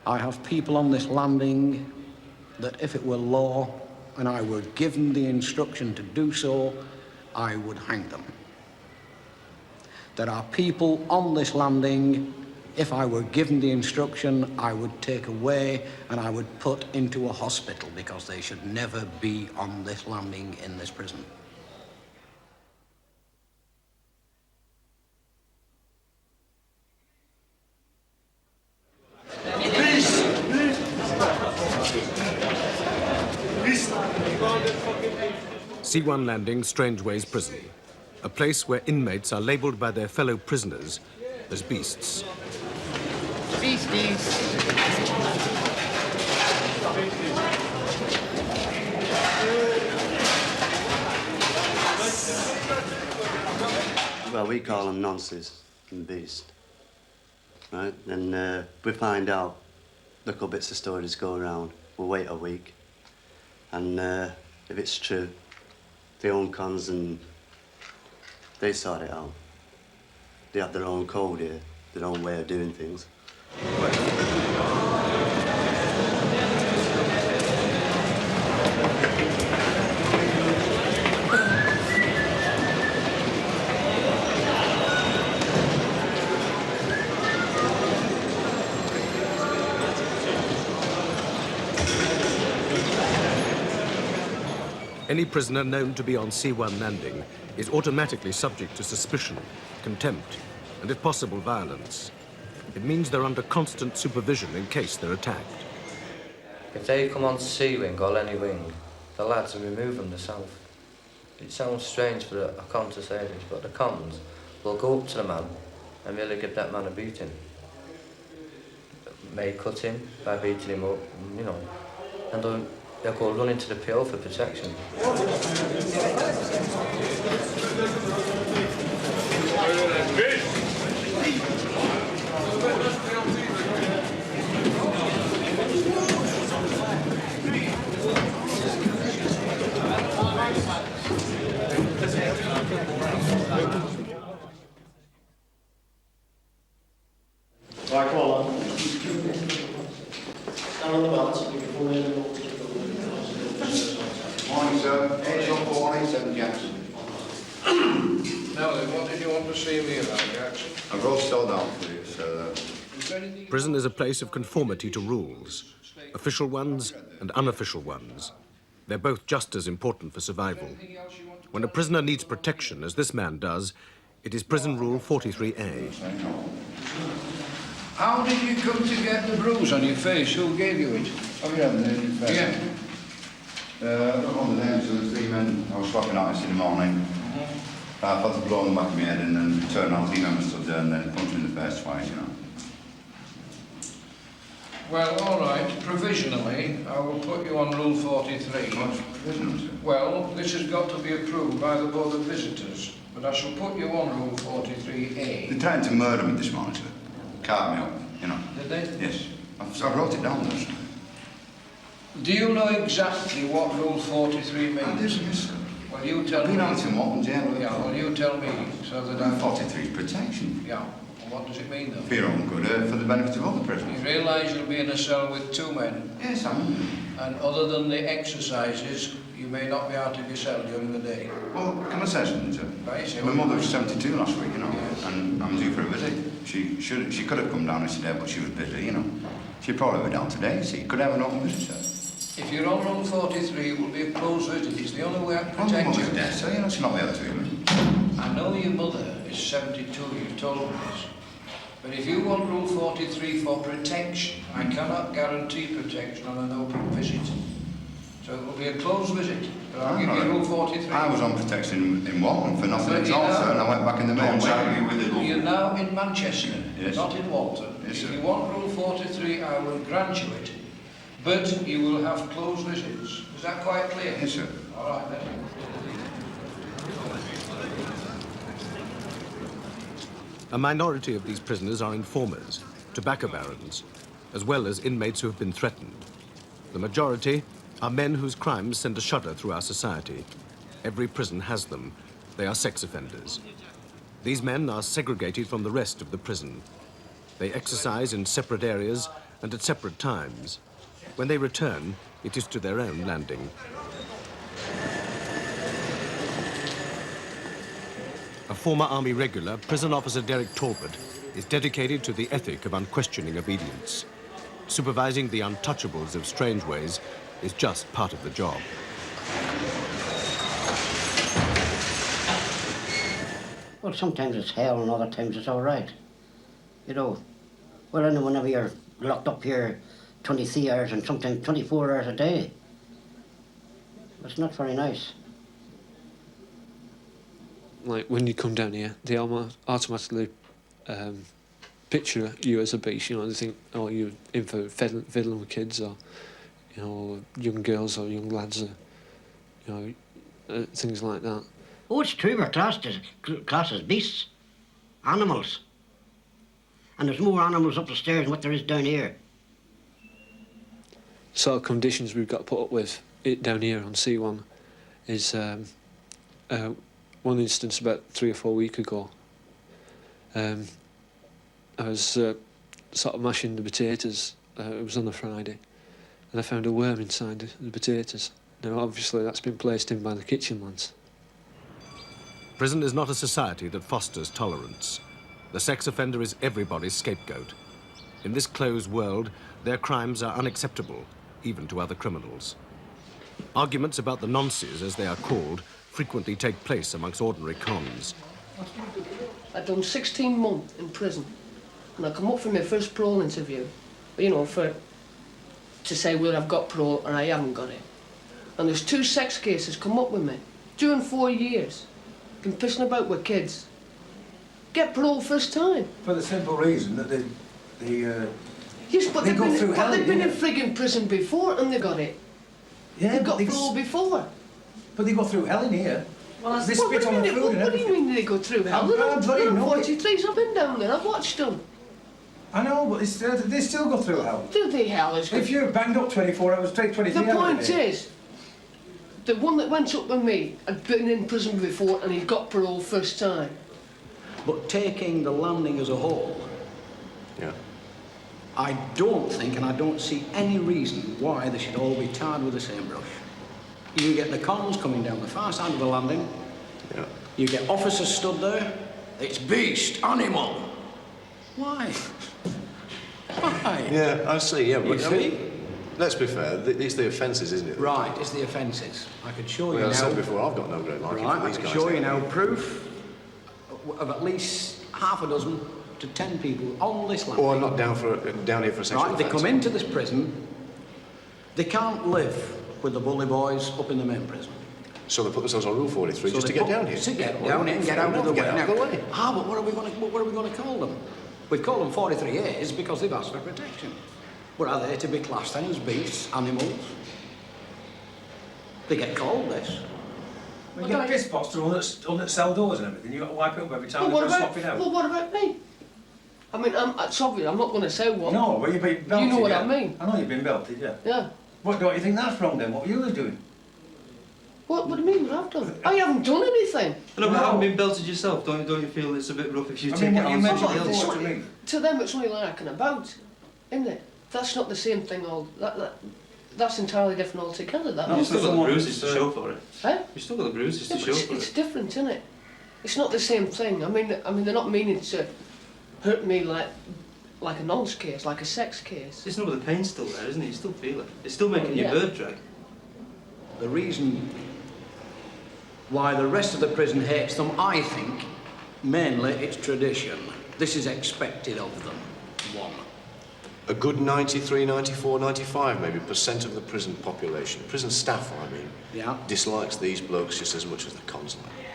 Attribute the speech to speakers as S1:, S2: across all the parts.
S1: I have people on this landing that if it were law and I were given the instruction to do so, I would hang them. There are people on this landing, if I were given the instruction, I would take away and I would put into a hospital because they should never be on this landing in this prison.
S2: C1 Landing, Strangeways prison, a place where inmates are labelled by their fellow prisoners as beasts.
S3: Beasties.
S4: Well, we call them nonces and beasts, right? And we find out little bits of stories go around. We'll wait a week, and if it's true, they own cons and they sort it out. They have their own code here, their own way of doing things.
S2: Any prisoner known to be on C1 Landing is automatically subject to suspicion, contempt, and if possible, violence. It means they're under constant supervision in case they're attacked.
S5: If they come on C wing or any wing, the lads will remove them themselves. It sounds strange for a con to say this, but the cons will go up to the man and really give that man a beating. May cut him by beating him up, you know, and they'll go run into the PO for protection.
S6: Right, come on, man. Stand on the balance and you can pull in and all.
S7: Morning, sir. 81487 Jackson.
S8: Now then, what did you want to see me about, Jackson?
S7: I wrote it all down for you, sir.
S2: Prison is a place of conformity to rules, official ones and unofficial ones. They're both just as important for survival. When a prisoner needs protection, as this man does, it is Prison Rule 43A.
S8: How did you come to get the bruise on your face? Who gave you it?
S7: Oh, yeah, the face.
S8: Yeah.
S7: I got on the names of the three men. I was swapping artists in the morning. I felt the blow on the back of my head and then turned out, three members stood there and then punched me in the face twice, you know.
S8: Well, all right. Provisionally, I will put you on Rule 43.
S7: What's provisional, sir?
S8: Well, this has got to be approved by the Board of Visitors, but I shall put you on Rule 43A.
S7: They tried to murder me this morning, sir. Carved me up, you know.
S8: Did they?
S7: Yes. I wrote it down there, sir.
S8: Do you know exactly what Rule 43 means?
S7: I do, yes, sir.
S8: Well, you tell
S7: I've
S8: me.
S7: been out in Walton jail.
S8: Yeah, well, you tell me, so that I...
S7: 43 is protection.
S8: Yeah. And what does it mean, though?
S7: For your own good, for the benefit of other prisoners.
S8: You realise you'll be in a cell with two men?
S7: Yes, I'm...
S8: And other than the exercises, you may not be out of your cell during the day.
S7: Well, can I say something, sir?
S8: Right,
S7: My mother was 72 last week, you know,
S8: yes.
S7: and I'm due for a visit. She could have come down yesterday, but she was busy, you know. She'd probably be down today, see. Could have an open visit, sir.
S8: If you're on Rule 43, it will be a closed visit. It's the only way I can
S7: My
S8: protect
S7: mother's
S8: you.
S7: dead, sir, you know, she's not there to me.
S8: I know your mother is 72, you've told me this. But if you want Rule 43 for protection, I cannot guarantee protection on an open visit. So it will be a closed visit, but I'll give you Rule 43.
S7: I was on protection in Walton for nothing at all, sir, and I went back in the main.
S8: You're now in Manchester,
S7: yes.
S8: not in Walton.
S7: Yes,
S8: if
S7: sir.
S8: you want Rule 43, I will grant you it, but you will have closed visits. Is that quite clear?
S7: Yes, sir.
S8: All right, then.
S2: A minority of these prisoners are informers, tobacco barons, as well as inmates who have been threatened. The majority are men whose crimes send a shudder through our society. Every prison has them. They are sex offenders. These men are segregated from the rest of the prison. They exercise in separate areas and at separate times. When they return, it is to their own landing. A former army regular, prison officer Derek Talbot, is dedicated to the ethic of unquestioning obedience. Supervising the untouchables of Strangeways is just part of the job.
S3: Well, sometimes it's hell and other times it's all right. You know, well, I know whenever you're locked up here 23 hours and sometimes 24 hours a day, it's not very nice.
S9: Like, when you come down here, they automatically picture you as a beast, you know, they think, oh, you're in for fiddling with kids, or, you know, young girls or young lads, or, you know, things like that.
S3: Oh, it's true, we're classed as beasts, animals. And there's more animals up the stairs than what there is down here.
S9: Sort of conditions we've got to put up with it down here on C1 is one instance about 3 or 4 weeks ago. I was sort of mashing the potatoes. It was on a Friday, and I found a worm inside the potatoes. Now, obviously, that's been placed in by the kitchen lads.
S2: Prison is not a society that fosters tolerance. The sex offender is everybody's scapegoat. In this closed world, their crimes are unacceptable, even to other criminals. Arguments about the nonces, as they are called, frequently take place amongst ordinary cons.
S10: I'd done 16 months in prison, and I come up for my first parole interview, you know, to say whether I've got parole or I haven't got it. And there's 2 sex cases come up with me during 4 years. Been pissing about with kids. Get parole first time.
S8: For the simple reason that
S10: Yes, but
S8: they go through hell,
S10: they've been
S8: yeah.
S10: in frigging prison before and they got it.
S8: yeah,
S10: They've got parole before.
S8: but they go through hell in here.
S10: Well,
S8: They spit on the food and
S10: what do you
S8: everything.
S10: mean they go through hell?
S8: I'm
S10: They're on
S8: bloody know it.
S10: 43s. I've been down there. I've watched them.
S8: I know, but they still go through hell.
S10: Do they hell is
S8: If you're banged up 24 hours straight, 23
S10: The
S8: hours.
S10: point is, the one that went up with me had been in prison before and he got parole first time.
S1: But taking the landing as a whole,
S2: Yeah.
S1: I don't think, and I don't see any reason why they should all be tarred with the same brush. You get the cons coming down the far side of the landing.
S2: Yeah.
S1: You get officers stood there. It's beast, animal. Why? Why?
S11: Yeah, I see, yeah,
S1: You
S11: but I mean,
S1: see?
S11: let's be fair, it's the offences, isn't it?
S1: Right, it's the offences. I could show you
S11: Well,
S1: now.
S11: I said before, I've got no great liking
S1: Right,
S11: for
S1: I
S11: these
S1: can
S11: guys.
S1: show you now proof of at least half a dozen to 10 people on this landing.
S11: Or not down here for a sexual
S1: Right, they
S11: offence.
S1: come into this prison, they can't live with the bully boys up in the main prison.
S11: So they put themselves on Rule 43
S1: So
S11: just
S1: they
S11: to get
S1: put-
S11: down here.
S1: To get down here and get
S11: Fair
S1: out of the
S11: enough,
S1: way.
S11: get out of the
S1: Now,
S11: way.
S1: but what are we going to call them? We've called them 43As because they've asked for protection. But are they to be classed then as beasts, animals? They get called this.
S8: When you get piss pots on that cell doors and everything, you've got to wipe it up every time
S10: Well,
S8: and swap it out.
S10: well, what about me? I mean, it's obvious, I'm not going to say what.
S8: No, well, you've been belted.
S10: You know what
S8: yeah.
S10: I mean.
S8: I know you've been belted, yeah.
S10: Yeah.
S8: What, don't you think that's wrong then? What you were doing?
S10: What do you mean what I've done? I haven't done anything.
S12: No, but
S8: No.
S12: having been belted yourself, don't you feel it's a bit rough if you
S8: I
S12: take
S8: mean,
S12: it
S8: what you
S12: on
S8: mentioned
S12: somebody
S8: before
S12: else?
S8: to me.
S10: To them, it's only like an about, isn't it? That's not the same thing. That's entirely different altogether. That.
S8: No,
S12: You've still got the
S8: someone-
S12: bruises to show for it.
S10: Eh?
S12: You've still got the bruises
S10: Yeah,
S12: to
S10: but
S12: show
S10: it's,
S12: for
S10: it's
S12: it.
S10: different, isn't it? It's not the same thing. I mean, they're not meaning to hurt me like a nonce case, like a sex case.
S12: It's not, but the pain's still there, isn't it? You still feel it. It's still making
S10: Yeah.
S12: your bird drag.
S1: The reason why the rest of the prison hates them, I think, mainly it's tradition. This is expected of them. One.
S11: A good 93, 94, 95 maybe % of the prison population, prison staff I mean,
S1: Yeah.
S11: dislikes these blokes just as much as the cons like.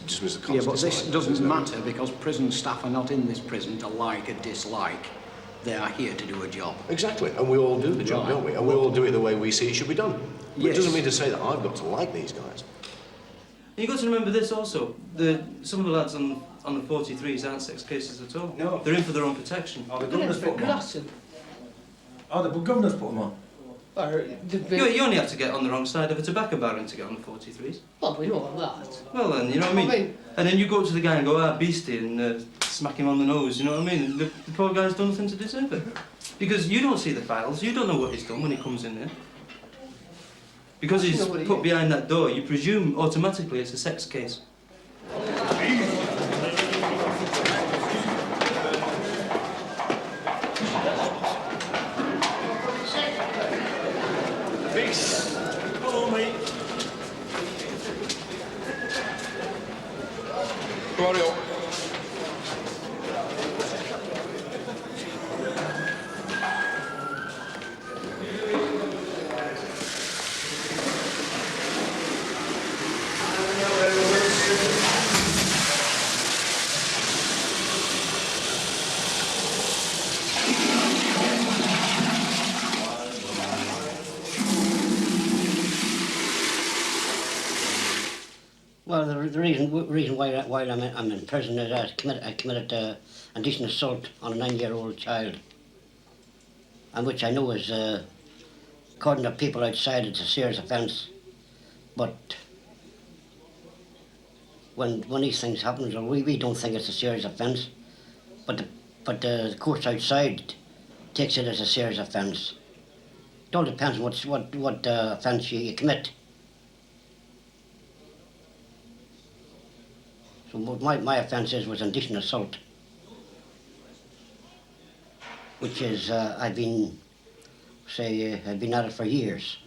S11: Just as the cons
S1: Yeah, but this
S11: dislike them,
S1: doesn't
S11: isn't it?
S1: matter because prison staff are not in this prison to like or dislike. They are here to do a job.
S11: Exactly, and we all do the job,
S1: Right.
S11: don't we? And we all do it the way we see it should be done. But
S1: Yes.
S11: it doesn't mean to say that I've got to like these guys.
S12: You've got to remember this also. Some of the lads on the 43s aren't sex cases at all.
S8: No.
S12: They're in for their own protection.
S8: Oh, the
S10: They're in
S8: governor's
S10: for
S8: put them on.
S10: grassing.
S8: Oh, the governor's put them on.
S10: Or they've been.
S12: You only have to get on the wrong side of a tobacco barrel to get on the 43s.
S10: Well, we know all that.
S12: Well then, you know what I mean? And then you go up to the guy and go, beastie, and smack him on the nose, you know what I mean? The poor guy's done nothing to deserve it. Because you don't see the files, you don't know what he's done when he comes in there. Because he's put behind that door, you presume automatically it's a sex case.
S6: Peace. Follow me.
S11: Claudio.
S3: Well, the reason why I'm in prison is I committed indecent assault on a 9-year-old child, and which I know is, according to people outside, it's a serious offence. But when these things happen, well, we don't think it's a serious offence, but the courts outside takes it as a serious offence. It all depends on what offence you commit. So what my offence was indecent assault, which is I've been at it for years.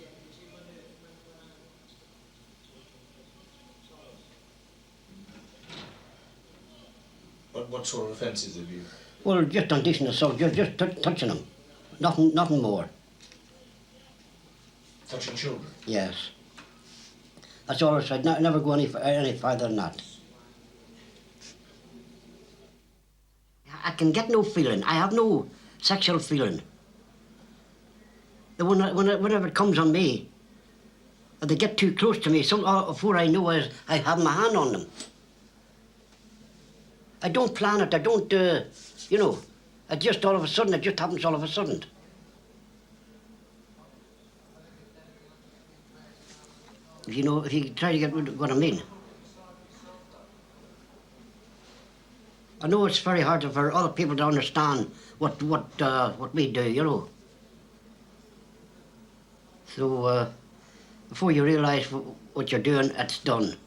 S11: What sort of offences have you?
S3: Well, just indecent assault, just touching them, nothing more.
S11: Touching children?
S3: Yes. That's all I said. Never go any further than that. I can get no feeling. I have no sexual feeling. Whenever it comes on me, or they get too close to me, before I know I have my hand on them. I don't plan it. I don't, you know. It just all of a sudden. It just happens all of a sudden. If you try to get what I mean. I know it's very hard for other people to understand what we do, you know. So before you realise what you're doing, it's done.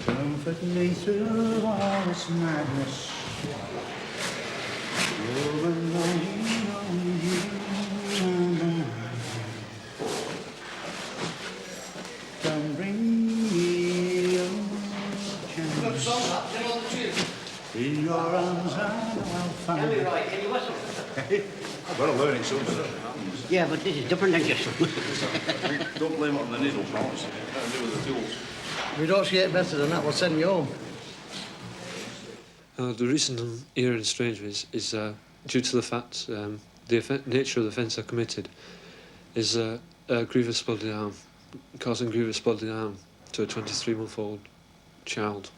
S13: Comfort me through all this madness. You're alone, only you. Come bring me your chance. In your arms I know I'll find you.
S3: Can you whistle?
S7: I've got to learn it sometime.
S3: Yeah, but this is different than just.
S7: Don't blame it on the needle, promise. Nothing to do with the tools.
S6: If we don't get better than that, we'll send you home.
S9: The reason I'm here in Strangeways is due to the fact the nature of the offence I committed is grievous bodily harm, causing grievous bodily harm to a 23-month-old child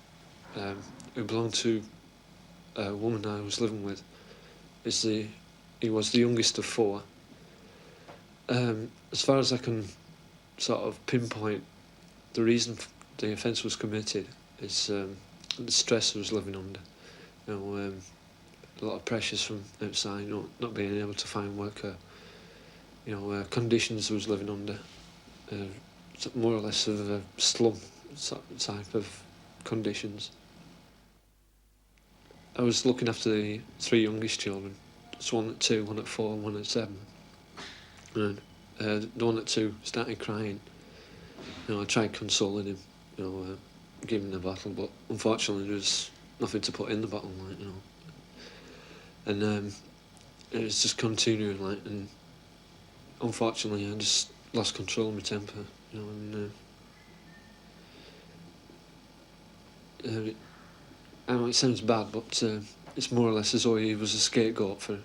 S9: who belonged to a woman I was living with. He was the youngest of 4. As far as I can sort of pinpoint, the reason the offence was committed is the stress I was living under. A lot of pressures from outside, not being able to find work, conditions I was living under, more or less of a slum type of conditions. I was looking after the 3 youngest children. It's one at 2, one at 4, and one at 7. And the one at 2 started crying. I tried consoling him, giving him a bottle, but unfortunately there was nothing to put in the bottle, and it was just continuing, and unfortunately I just lost control of my temper, and I know it sounds bad, but it's more or less as though he was a scapegoat for,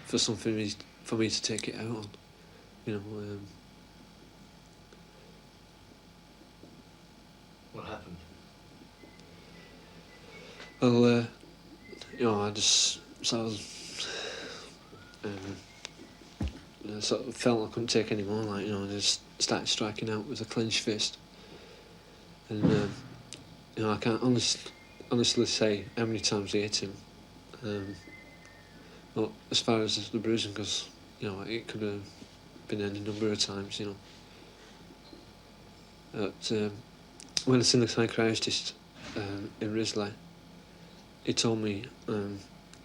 S9: for something for me to take it out on,
S11: What happened?
S9: Well, I just sort of felt I couldn't take any more, I just started striking out with a clenched fist. And, I can't honestly say how many times I hit him. Not as far as the bruising, because, you know, it could have been any number of times, you know. But when I seen the psychiatrist in Risley, he told me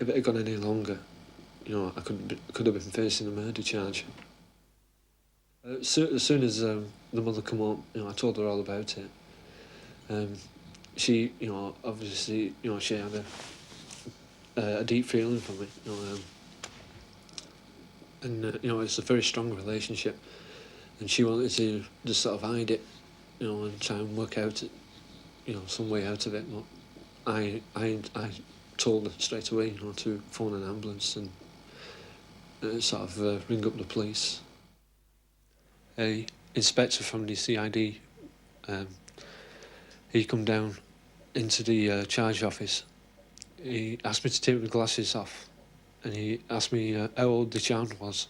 S9: if it had gone any longer, you know, I could have been facing a murder charge. As soon as the mother come home, you know, I told her all about it. She, you know, obviously, you know, she had a deep feeling for me, you know, and you know, it's a very strong relationship, and she wanted to just sort of hide it, you know, and try and work out, you know, some way out of it. But I told her straight away, you know, to phone an ambulance and sort of ring up the police. A inspector from the CID, he come down into the charge office. He asked me to take my glasses off, and he asked me how old the child was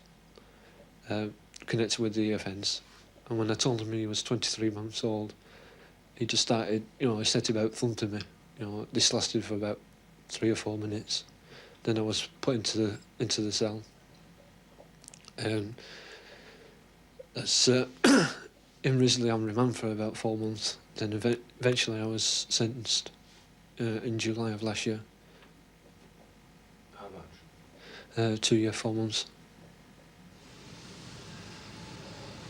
S9: connected with the offence. And when I told him he was 23 months old, he just started, you know, he set about thumping me. You know, this lasted for about 3 or 4 minutes. Then I was put into the cell. That's in Risley on remand for about 4 months. Then eventually I was sentenced in July of last year.
S11: How much?
S9: 2 years, 4 months.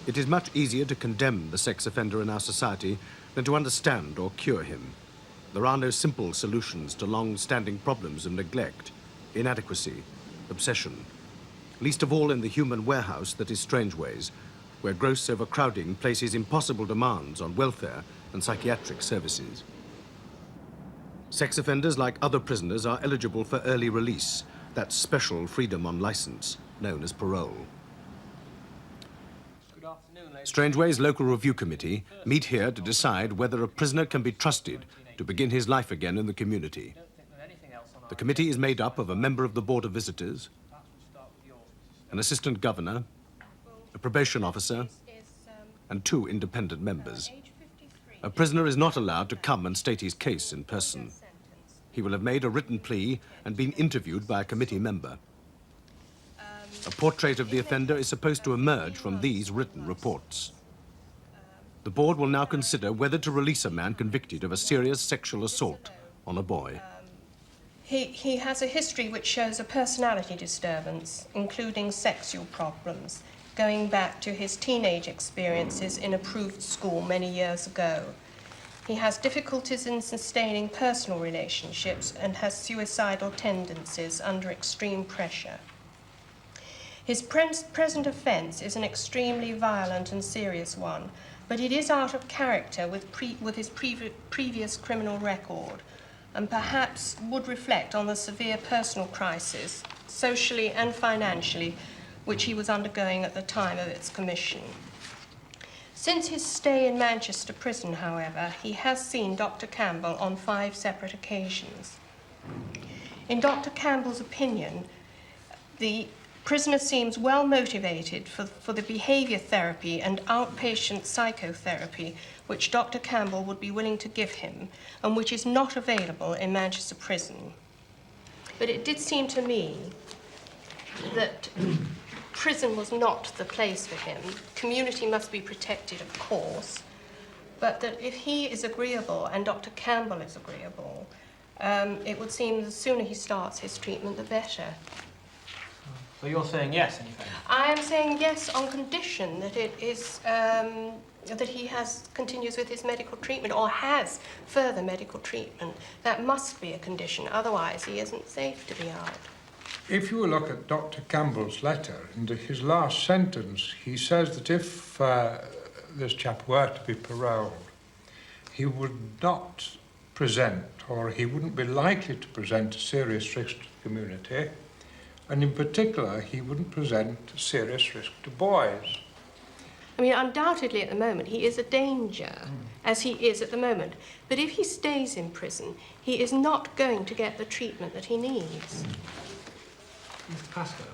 S2: It is much easier to condemn the sex offender in our society than to understand or cure him. There are no simple solutions to long-standing problems of neglect, inadequacy, obsession, least of all in the human warehouse that is Strangeways, where gross overcrowding places impossible demands on welfare and psychiatric services. Sex offenders, like other prisoners, are eligible for early release, that special freedom on license, known as parole. Strangeways Local Review Committee meet here to decide whether a prisoner can be trusted to begin his life again in the community. The committee is made up of a member of the Board of Visitors, an assistant governor, a probation officer, and 2 independent members. A prisoner is not allowed to come and state his case in person. He will have made a written plea and been interviewed by a committee member. A portrait of the offender is supposed to emerge from these written reports. The board will now consider whether to release a man convicted of a serious sexual assault on a boy.
S14: He has a history which shows a personality disturbance, including sexual problems, going back to his teenage experiences in approved school many years ago. He has difficulties in sustaining personal relationships and has suicidal tendencies under extreme pressure. His present offence is an extremely violent and serious one, but it is out of character with his previous criminal record, and perhaps would reflect on the severe personal crisis, socially and financially, which he was undergoing at the time of its commission. Since his stay in Manchester prison, however, he has seen Dr. Campbell on 5 separate occasions. In Dr. Campbell's opinion, the prisoner seems well motivated for the behaviour therapy and outpatient psychotherapy which Dr. Campbell would be willing to give him and which is not available in Manchester prison. But it did seem to me that prison was not the place for him. Community must be protected, of course, but that if he is agreeable and Dr. Campbell is agreeable, it would seem the sooner he starts his treatment, the better.
S15: So you're saying yes, in effect?
S14: I am saying yes on condition that it is that he continues with his medical treatment or has further medical treatment. That must be a condition, otherwise he isn't safe to be out.
S16: If you look at Dr. Campbell's letter, in his last sentence, he says that if this chap were to be paroled, he would not present, or he wouldn't be likely to present, a serious risk to the community, and in particular, he wouldn't present a serious risk to boys.
S14: I mean, undoubtedly at the moment, he is a danger, as he is at the moment. But if he stays in prison, he is not going to get the treatment that he needs.
S15: Mr. Pascoe?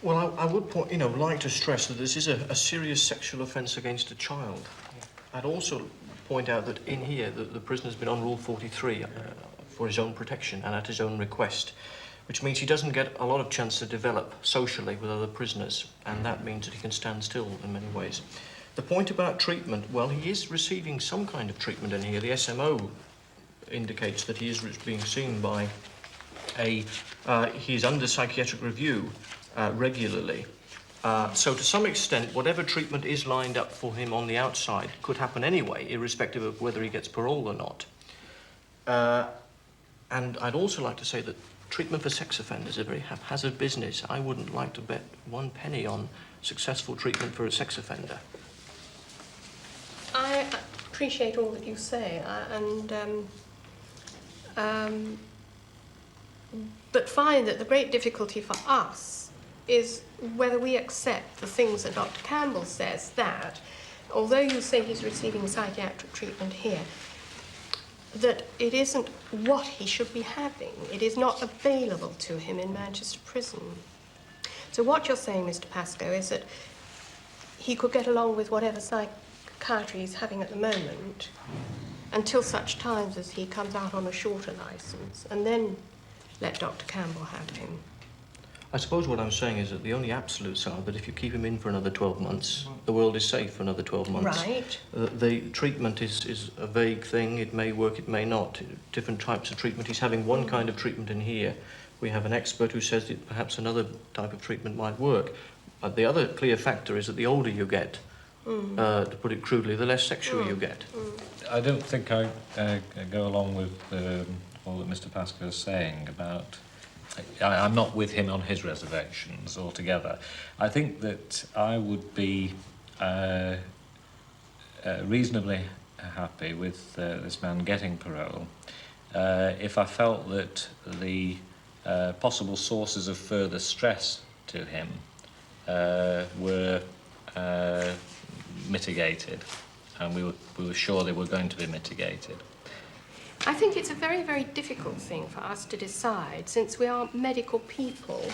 S15: Well, I would like to stress that this is a serious sexual offence against a child. I'd also point out that in here, the prisoner's been on Rule 43 for his own protection and at his own request. which means he doesn't get a lot of chance to develop socially with other prisoners, and that means that he can stand still in many ways. The point about treatment, well, he is receiving some kind of treatment in here. The SMO indicates that he is being seen by he's under psychiatric review regularly. So to some extent, whatever treatment is lined up for him on the outside could happen anyway, irrespective of whether he gets parole or not. And I'd also like to say that treatment for sex offenders is a very haphazard business. I wouldn't like to bet one penny on successful treatment for a sex offender.
S14: I appreciate all that you say, but find that the great difficulty for us is whether we accept the things that Dr. Campbell says, that although you say he's receiving psychiatric treatment here, that it isn't what he should be having. It is not available to him in Manchester Prison. So what you're saying, Mr. Pascoe, is that he could get along with whatever psychiatry he's having at the moment until such times as he comes out on a shorter licence, and then let Dr. Campbell have him.
S15: I suppose what I'm saying is that the only absolutes are that if you keep him in for another 12 months, the world is safe for another 12 months.
S14: Right.
S15: The treatment is a vague thing. It may work, it may not. Different types of treatment. He's having one kind of treatment in here. We have an expert who says that perhaps another type of treatment might work. The other clear factor is that the older you get, to put it crudely, the less sexual you get.
S17: I don't think I go along with all that Mr. Pascoe is saying about... I'm not with him on his reservations altogether. I think that I would be reasonably happy with this man getting parole if I felt that the possible sources of further stress to him were mitigated, and we were sure they were going to be mitigated.
S14: I think it's a very, very difficult thing for us to decide, since we are medical people,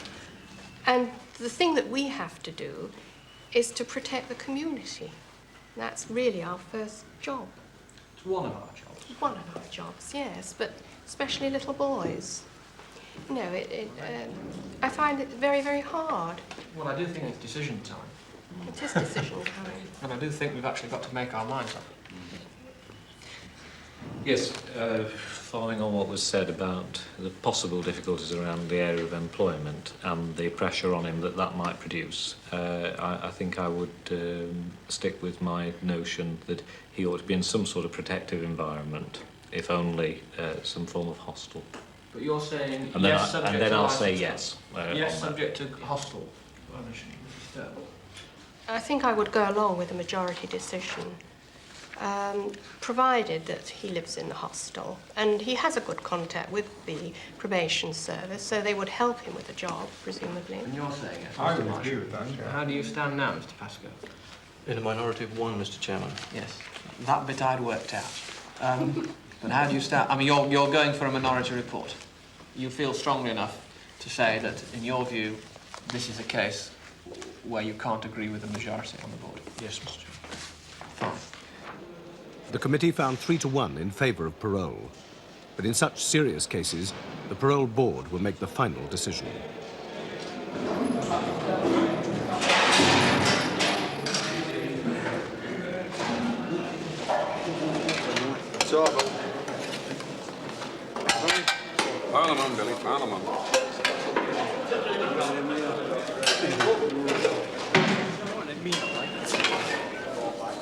S14: and the thing that we have to do is to protect the community. That's really our first job.
S15: It's one of our jobs.
S14: One of our jobs, yes, but especially little boys. You know, I find it very, very hard.
S15: Well, I do think it's decision time.
S14: It is decision time.
S15: And I do think we've actually got to make our minds up.
S17: Yes, following on what was said about the possible difficulties around the area of employment and the pressure on him that might produce, I think I would stick with my notion that he ought to be in some sort of protective environment, if only some form of hostel.
S15: But you're saying
S17: And then,
S15: yes, subject
S17: and then
S15: to
S17: I'll
S15: license
S17: say
S15: plate.
S17: yes.
S15: Yes,
S17: on that.
S15: subject to hostel.
S14: I think I would go along with the majority decision, provided that he lives in the hostel. And he has a good contact with the probation service, so they would help him with a job, presumably.
S15: And you're saying yes,
S16: I
S15: Mr.
S16: would
S15: Marshall.
S16: agree with that, yeah.
S12: How do you stand now, Mr. Pascoe?
S15: In a minority of one, Mr. Chairman.
S12: Yes, that bit I'd worked out. But how do you stand? I mean, you're going for a minority report. You feel strongly enough to say that, in your view, this is a case where you can't agree with the majority on the board?
S15: Yes, Mr. Chairman.
S12: Fine.
S2: The committee found 3-1 in favour of parole. But in such serious cases, the parole board will make the final decision.
S18: It's over. Parliament, Billy, Parliament.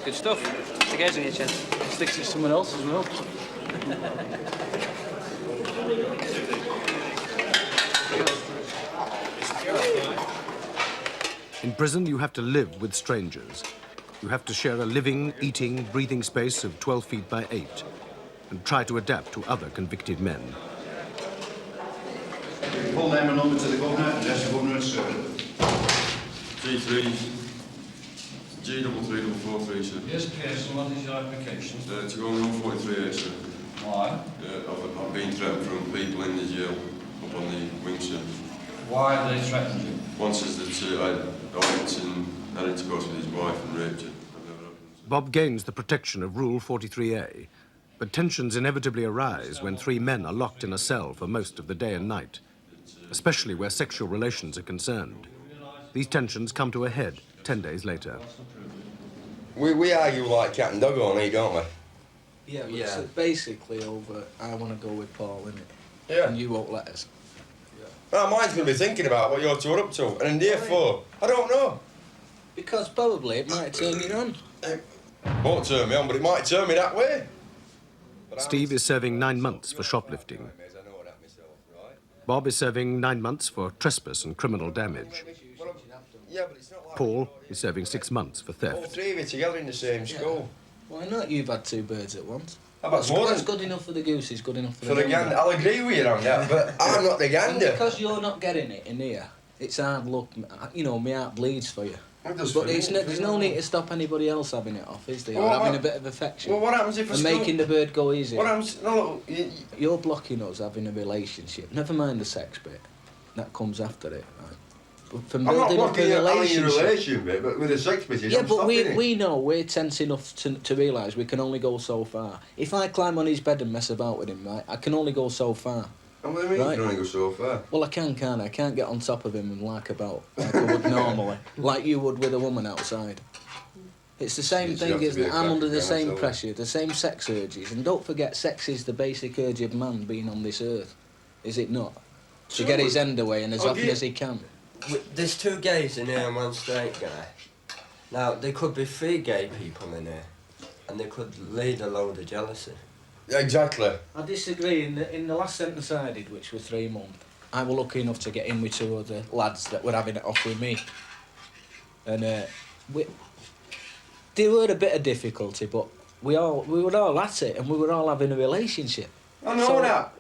S12: Good stuff. Stick hairs in your chest. Stick to someone else as well.
S2: In prison, you have to live with strangers. You have to share a living, eating, breathing space of 12 feet by 8 and try to adapt to other convicted men.
S7: Full name and number to the governor, address the governor and servant.
S18: G3, G33443, sir.
S8: Yes, Pearson, what is your application?
S18: To go on Rule 43A, sir.
S8: Why?
S18: I've been threatened from people in the jail up on the wing, sir.
S8: Why have they threatened you?
S18: One says that I went and had intercourse with his wife and raped her.
S2: Bob gains the protection of Rule 43A, but tensions inevitably arise when 3 men are locked in a cell for most of the day and night. especially where sexual relations are concerned. These tensions come to a head 10 days later.
S19: We argue like cat and dog on it, don't we?
S20: Yeah, but it's basically over, I want to go with Paul, innit?
S19: Yeah.
S20: And you won't let us.
S19: Well, mine's going to be thinking about what you're two are up to, and in day 4, I don't know.
S20: Because probably it might turn you on.
S19: It won't turn me on, but it might turn me that way.
S2: Steve is serving 9 months for shoplifting. Bob is serving 9 months for trespass and criminal damage.
S19: Yeah, but it's not like
S2: Paul is serving 6 months for
S19: all
S2: theft.
S19: 3 of you together in the same school.
S20: Why not? You've had 2 birds at once.
S19: That's more
S20: That's
S19: than...
S20: good enough for the goose, is good enough for
S19: For the gander. I'll agree with you on that, but I'm not the
S20: And
S19: gander.
S20: because you're not getting it in here, it's hard luck. You know, my heart bleeds for you.
S19: It does
S20: But
S19: for me,
S20: there's no need to stop anybody else having it off, is there?
S19: Well,
S20: Or having
S19: what-
S20: a bit of affection.
S19: Well, what happens if a
S20: And
S19: school...
S20: making the bird go easy.
S19: What happens... No, look,
S20: You're blocking us having a relationship. Never mind the sex bit. That comes after it, right? But from
S19: I'm not
S20: building up a
S19: blocking you having your
S20: relationship...
S19: relationship, but with the sex business,
S20: Yeah,
S19: I'm
S20: but
S19: stopping it.
S20: we know we're tense enough to realise we can only go so far. If I climb on his bed and mess about with him, right, I can only go so far.
S19: And what do you mean
S20: Right.
S19: you can only go so far?
S20: Well, I can't I? I can't get on top of him and lark about like I would normally, like you would with a woman outside. It's the same
S19: You
S20: thing,
S19: have to
S20: isn't
S19: be
S20: it?
S19: a
S20: I'm under
S19: cracker,
S20: the same
S19: can't I?
S20: pressure, the same sex urges. And don't forget, sex is the basic urge of man being on this earth. Is it not? To get his end away and as often as he can.
S21: There's 2 gays in here and 1 straight guy. Now, there could be 3 gay people in here, and they could lead a load of jealousy.
S19: Exactly.
S20: I disagree. In the last sentence I did, which was 3 months, I was lucky enough to get in with 2 other lads that were having it off with me. And there were a bit of difficulty, but we were all at it, and we were all having a relationship.
S19: I know that.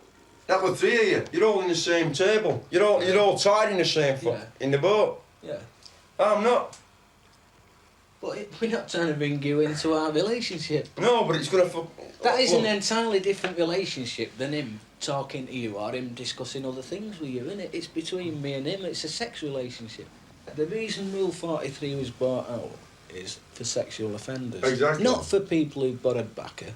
S19: That were 3 of you. You're all in the same table. You're all tied in the same in the boat.
S20: Yeah.
S19: I'm not.
S20: But we're not trying to bring you into our relationship.
S19: No, but it's gonna.
S20: That is an entirely different relationship than him talking to you or him discussing other things with you, isn't it? It's between me and him. It's a sex relationship. The reason Rule 43 was brought out is for sexual offenders.
S19: Exactly.
S20: Not for people who've got a backer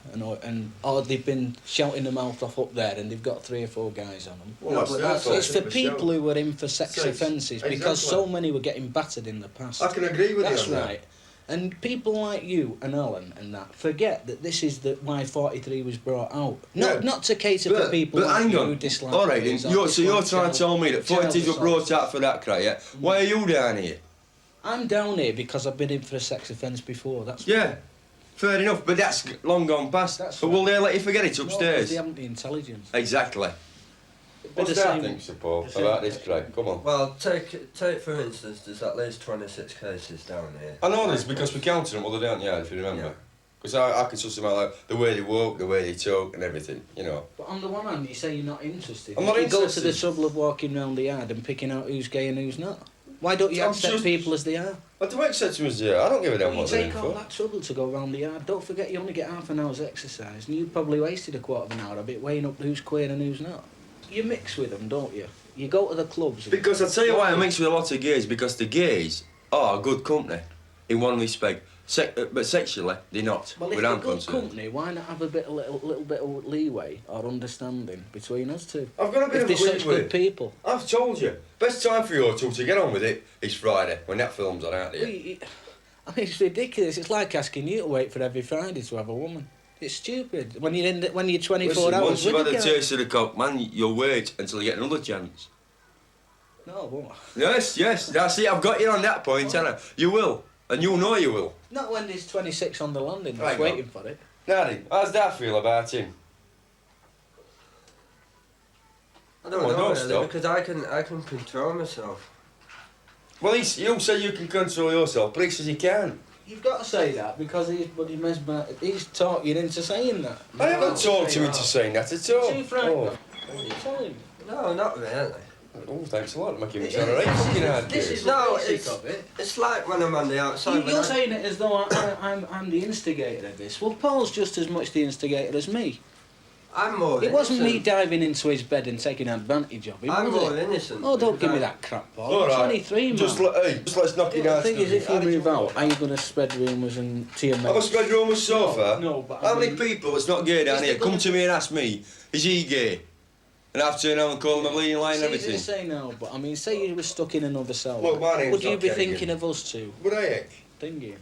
S20: or they've been shouting their mouth off up there and they've got 3 or 4 guys on them.
S19: Well, that's their
S20: It's
S19: fault.
S20: for people who were in for sex offences because
S19: Exactly.
S20: so many were getting battered in the past.
S19: I can agree with you
S20: That's
S19: on that.
S20: right. And people like you and Alan and that forget that this is why 43 was brought out. Not to cater for people
S19: but
S20: like
S19: hang
S20: you
S19: on.
S20: who dislike
S19: All right, then.
S20: gays or
S19: So you're
S20: dislike
S19: trying to tell me that
S20: child
S19: 40s were
S20: assault.
S19: brought out for that crack, yeah? Why are you down here?
S20: I'm down here because I've been in for a sex offence before. That's
S19: Yeah, fair enough, but that's long gone past. But will they let you forget it
S20: No, 'cause
S19: upstairs?
S20: they haven't the intelligence.
S19: Exactly. What's
S20: the
S19: that
S20: same-
S19: thing, Sir Paul, about this crack? Come on.
S21: Well, take for instance, there's at least 26 cases down here.
S19: I know this because we counted them all the down the yard, if you remember. Because I can suss them out, like the way they walk, the way they talk, and everything, you know.
S20: But on the one hand, you say you're not interested.
S19: I'm not
S20: You go to the
S19: interested.
S20: trouble of walking round the yard and picking out who's gay and who's not. Why don't you
S19: I'm
S20: accept
S19: just-
S20: people as they are?
S19: I do accept them as they are. I don't give a damn
S20: You
S19: what they're in
S20: take all
S19: for.
S20: that trouble to go round the yard. Don't forget you only get half an hour's exercise, and you probably wasted a quarter of an hour of it weighing up who's queer and who's not. You mix with them, don't you? You go to the clubs.
S19: Because I tell you why I mix with a lot of gays, because the gays are good company, in one respect. But sexually, they're not,
S20: Well, if
S19: where
S20: they're
S19: I'm
S20: good
S19: concerned.
S20: company, why not have a little bit of leeway or understanding between us two?
S19: I've got a bit
S20: if
S19: of
S20: they're
S19: a
S20: such
S19: leeway.
S20: good people.
S19: I've told you. Best time for you two to get on with it is Friday, when that film's on out there.
S20: I mean, it's ridiculous. It's like asking you to wait for every Friday to have a woman. It's stupid. When you're 24
S19: Listen,
S20: hours
S19: once you've
S20: with
S19: had
S20: a
S19: a
S20: girl.
S19: taste of the cock, man, you'll wait until you get another chance.
S20: No, what?
S19: Yes, that's it. I've got you on that point, haven't I? You will, and you'll know you will.
S20: Not when there's 26 on the landing,
S19: Hang
S20: just
S19: on.
S20: waiting for it.
S19: Daddy, how's that feel about him?
S21: I don't
S19: Come on,
S21: know
S19: don't
S21: really,
S19: stop.
S21: because I can control myself.
S19: Well, you say you can control yourself, but he says you can.
S20: You've got to say that because he's taught you into saying that.
S19: I haven't talked you into saying that at all.
S20: Too frank,
S19: Oh.
S20: though. What are you telling me?
S21: No, not really.
S19: Oh, thanks a lot. Making me sound alright. Fucking hard,
S20: This
S19: Chris.
S20: is the basic of it.
S21: It's like when I'm on the outside.
S20: You're saying it as though I'm the instigator of this. Well, Paul's just as much the instigator as me.
S21: I'm more
S20: It wasn't me
S21: innocent.
S20: diving into his bed and taking advantage of him,
S21: I'm
S20: was
S21: more
S20: it?
S21: innocent.
S20: Oh, don't
S21: because
S20: give me
S21: I-
S20: that crap, Paul.
S19: All
S20: You're
S19: right.
S20: 23, man.
S19: Just let's knock it
S20: The
S19: down.
S20: thing is, if
S19: How
S20: you
S19: did
S20: move out, are you going to spread rumours and to your mates?
S19: Have I spread rumours so far?
S20: No, but
S19: How
S20: I
S19: many
S20: mean-
S19: people that's not gay down
S20: Is
S19: here
S20: there
S19: come
S20: gonna-
S19: to me and ask me, is he gay? And I have to turn around and call them a bleeding lie and
S20: It's
S19: everything.
S20: easy to say no, but I mean, say you were stuck in another cell.
S19: Look, my name's
S20: would you
S19: not
S20: be
S19: Kerrigan.
S20: thinking of us two?
S19: Would I, Hick?
S20: Thinking.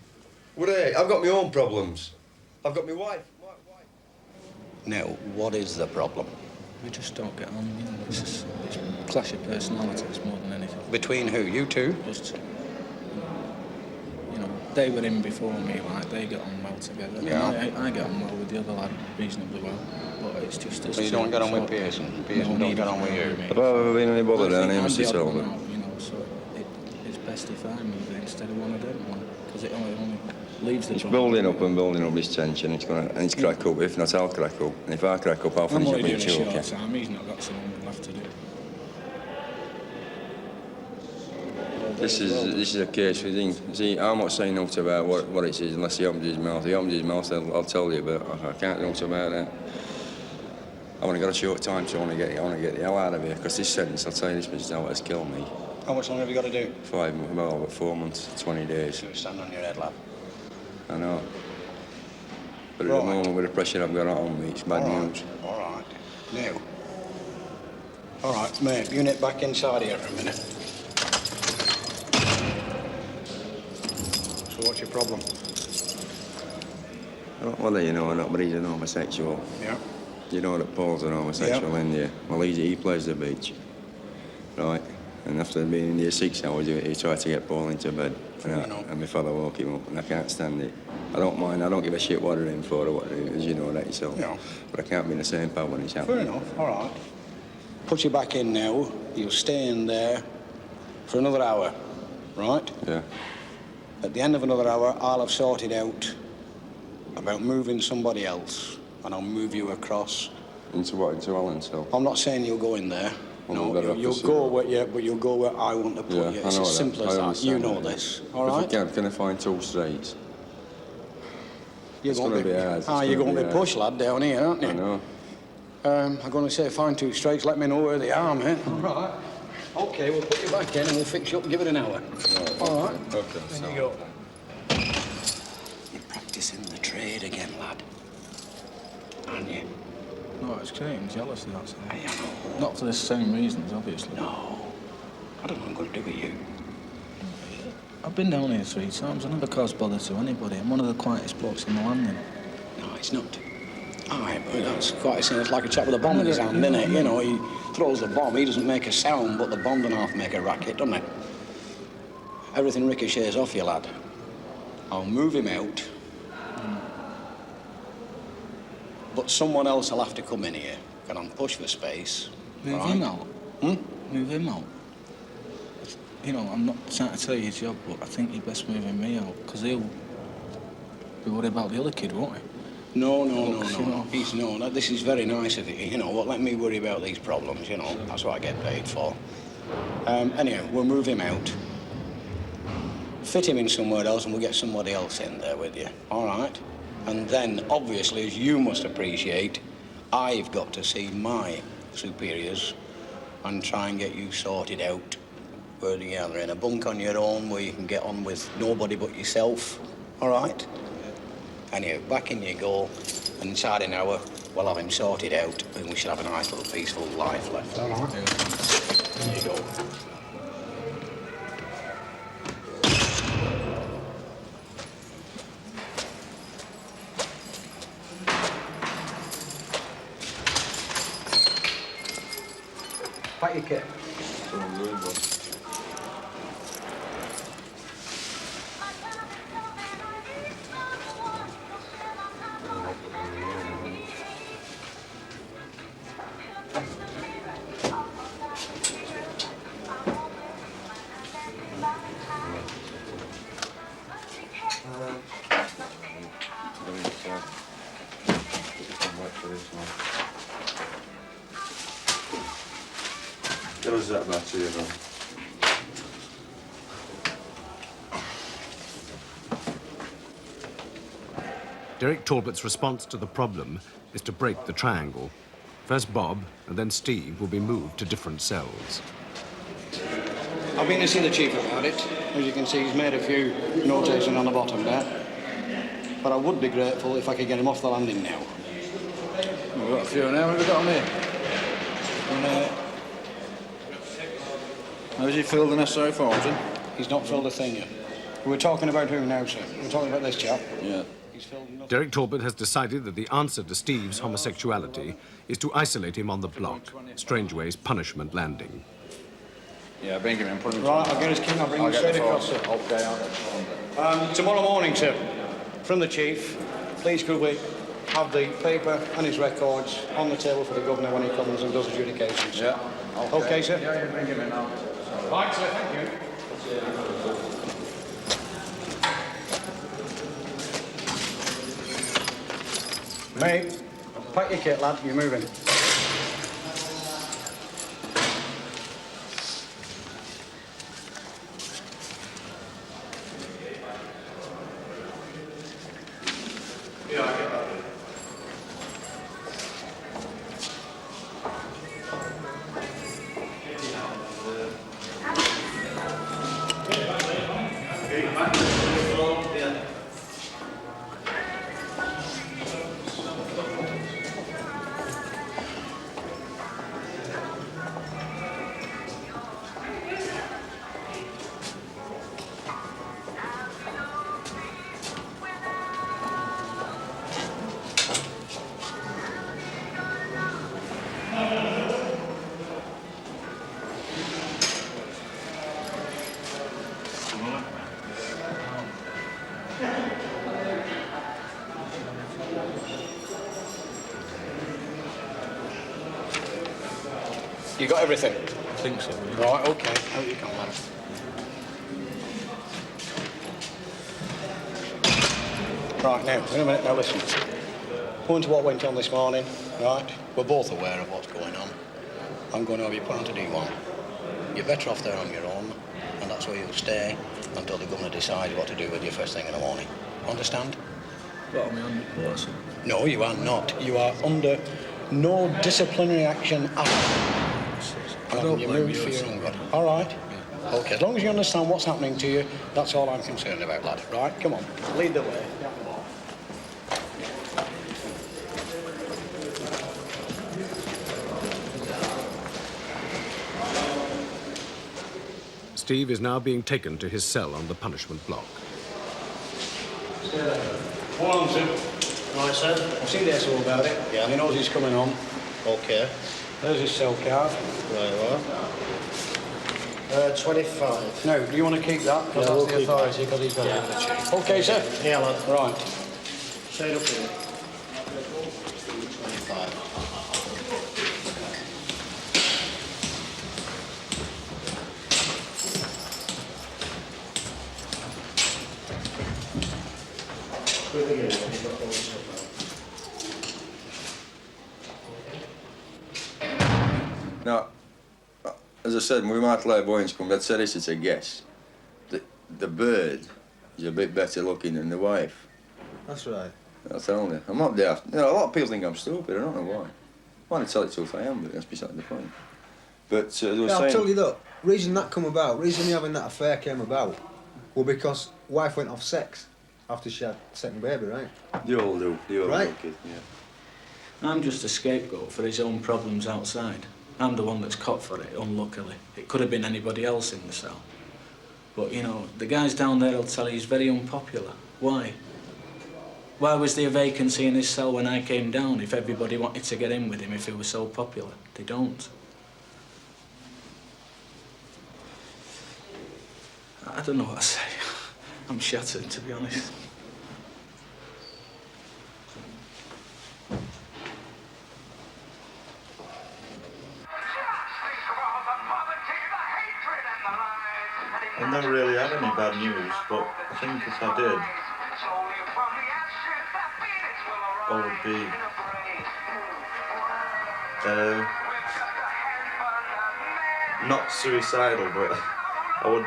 S19: Would I? I've got my own problems. I've got my wife.
S1: Now, what is the problem?
S20: We just don't get on, you know. It's a clash of personalities more than anything.
S1: Between who? You two?
S20: Us two. You know, they were in before me, like, they get on well together.
S1: Yeah.
S20: I get on well with the other lad reasonably well, but it's just us
S1: So you
S20: two.
S1: don't get on with
S20: So-
S1: Pearson? Pearson
S20: No,
S1: don't
S20: neither
S1: get on with you?
S19: Have I ever been any bother down here,
S20: I'm
S19: Mr.
S20: the odd
S19: Silver?
S20: one out, you know, so it's best if I move it instead of one of them, because it only leaves the
S19: It's
S20: problem.
S19: building up and building up this tension. It's gonna, and it's crack up. If not, I'll crack up. And if I crack up, I'll
S20: I'm
S19: finish up
S20: only
S19: in
S20: doing a
S19: choke.
S20: short time. He's not got so long left to do.
S19: This is a case we think. See, I'm not saying nothing about what it is unless he opens his mouth. If he opens his mouth, I'll tell you, but I can't do nothing about that. I've only got a short time, so I want to get the hell out of here. Because this sentence, I'll tell you, this bitch now has killed me.
S1: How much longer have you got to do?
S19: 4 months, 20 days.
S1: You stand on your head, lad.
S19: I know. But at the moment, with the pressure I've got on me, it's bad news.
S1: All right. Now. All right, mate, you nip back inside here for a minute. So what's your problem?
S19: I don't know whether you know or not, but he's an homosexual.
S1: Yeah.
S19: You know that Paul's an homosexual, isn't you? Well, he plays the beach, right? And after being in here 6 hours, he tried to get Paul into bed. And my father woke him up, and I can't stand it. I don't mind, I don't give a shit what they're in for or what they're in, as you know that yourself.
S1: Yeah.
S19: But I can't be in the same pub when it's happening.
S1: Fair enough, all right. Put you back in now. You'll stay in there for another hour, right?
S19: Yeah.
S1: At the end of another hour, I'll have sorted out about moving somebody else, and I'll move you across.
S19: Into what? Into Alan's cell?
S1: I'm not saying you'll go in there.
S19: Well, we'll
S1: No,
S19: better
S1: you'll
S19: have to
S1: go
S19: see
S1: where, yeah, but you'll go where I want to put
S19: Yeah,
S1: you.
S19: I
S1: It's
S19: know
S1: as simple
S19: I
S1: as that. You
S19: understand
S1: know
S19: that.
S1: this, all right?
S19: If I can I find 2 straights?
S1: You're
S19: It's
S1: going
S19: gonna
S1: to
S19: be hard.
S1: you're going to be
S19: hard.
S1: pushed, lad, down here, aren't you?
S19: I know.
S1: I'm going to say find 2 straights. Let me know where they are, mate. All right. Okay, we'll put you back in and we'll fix you up and give it an hour. All right.
S19: Okay.
S1: There you go. You're practicing the trade again, lad. Aren't you?
S20: No, it's creating jealousy, that's all. Not for the same reasons, obviously.
S1: No. I don't know what I'm going to do with you.
S20: I've been down here 3 times. I never caused bother to anybody. I'm one of the quietest blokes in the landing.
S1: No, it's not. Aye, but that's quite a scene. It's like a chap with a bomb in his hand, isn't it? You know, he throws the bomb, he doesn't make a sound, but the bomb doesn't half make a racket, doesn't it? Everything ricochets off you, lad. I'll move him out. But someone else will have to come in here. Can I push for space?
S20: Move
S1: right?
S20: him out?
S1: Hmm?
S20: Move him out? You know, I'm not trying to tell you his job, but I think you're best moving me out, because he'll be worried about the other kid, won't he?
S1: No.
S20: You know.
S1: This is very nice of you, you know, but let me worry about these problems, you know. That's what I get paid for. Anyhow, we'll move him out. Fit him in somewhere else and we'll get somebody else in there with you, all right? And then, obviously, as you must appreciate, I've got to see my superiors and try and get you sorted out. Whether you're either in a bunk on your own where you can get on with nobody but yourself, all right? Anyhow, back in you go, and inside an hour, we'll have him sorted out, and we should have a nice little peaceful life left, all right? There you go. Pack your kit.
S19: Get us that battery, you know.
S2: Derek Talbot's response to the problem is to break the triangle. First Bob and then Steve will be moved to different cells.
S1: I've been to see the chief about it. As you can see, he's made a few notations on the bottom there. But I would be grateful if I could get him off the landing now.
S20: We've got a few now. What have we got on here?
S13: And, how has he filled the necessary forms in?
S1: He's not filled a thing yet. We're talking about who now, sir? We're talking about this chap?
S13: Yeah.
S2: Derek Talbot has decided that the answer to Steve's homosexuality is to isolate him on the block, Strangeways punishment landing.
S13: Yeah, bring him in, put him in.
S1: Right, I'll get his king, I'll bring him straight across, sir.
S13: Okay, I'll get the form.
S1: Tomorrow morning, sir, from the chief, please could we have the paper and his records on the table for the governor when he comes and does adjudications?
S13: Yeah.
S1: Okay, sir?
S13: Yeah, bring him in now.
S1: Right, sir, thank you. Mate, pack your kit, lad, you're moving. You got everything?
S13: I think so.
S1: Right, okay. Out you come, lad. Right, now, in a minute, now listen. According to what went on this morning, right, we're both aware of what's going on. I'm going to have you put onto D1. You're better off there on your own, and that's where you'll stay until the governor decides what to do with you first thing in the morning. Understand?
S13: What, am I on the course?
S1: No, you are not. You are under no disciplinary action at all.
S13: I don't blame you.
S1: All right. Yeah. OK, as long as you understand what's happening to you, that's all I'm concerned about, lad. Right, come on. Lead the way.
S2: Steve is now being taken to his cell on the punishment block.
S1: Hold on, sir. Right, sir. I've seen the SO about it. Yeah. He knows he's coming on. OK. There's his cell card. Right, well.
S3: 25.
S1: Now, do you want to keep that? Because that's the authority, because he's got it with the chief. OK, sir?
S3: Yeah, lad.
S1: Right.
S3: Say it up here. 25.
S19: Now, as I said, when my clairvoyance come, I'd say this, it's a guess. The bird is a bit better looking than the wife.
S13: That's right.
S19: I'm telling you. I'm not daft. You know, a lot of people think I'm stupid, I don't know why. I want to tell it to if I am, but that's beside the point. But they were
S13: Yeah,
S19: saying...
S13: I'll tell you that. Reason that come about, reason me having that affair came about, well, because wife went off sex after she had second baby, right?
S19: They all do. They all
S13: Right.
S19: do, kid, yeah.
S20: I'm just a scapegoat for his own problems outside. I'm the one that's caught for it, unluckily. It could have been anybody else in the cell. But, you know, the guys down there will tell you he's very unpopular. Why? Why was there a vacancy in his cell when I came down if everybody wanted to get in with him if he was so popular? They don't. I don't know what to say. I'm shattered, to be honest.
S4: I never really had any bad news, but I think if I did, I would be not suicidal, but I would,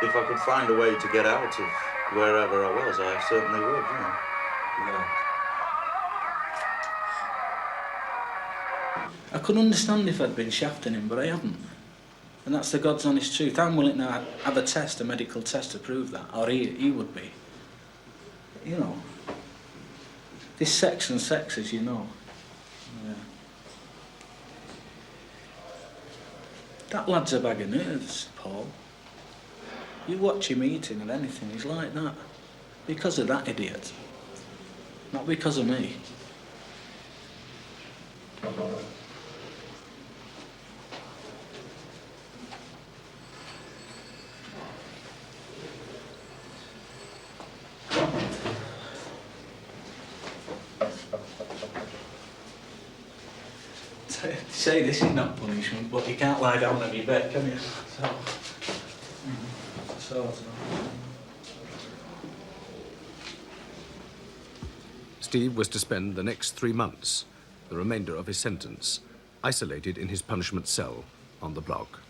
S4: if I could find a way to get out of wherever I was, I certainly would, you know. Yeah.
S20: I could understand if I'd been shafting him, but I haven't. And that's the God's honest truth. I'm willing to have a test, a medical test to prove that, or he would be. You know, this sex and sex, as you know. Yeah. That lad's a bag of nerves, Paul. You watch him eating and anything, he's like that. Because of that idiot. Not because of me. Say this is not punishment, but you can't lie down on your bed, can you? So.
S2: Steve was to spend the next 3 months, the remainder of his sentence, isolated in his punishment cell on the block.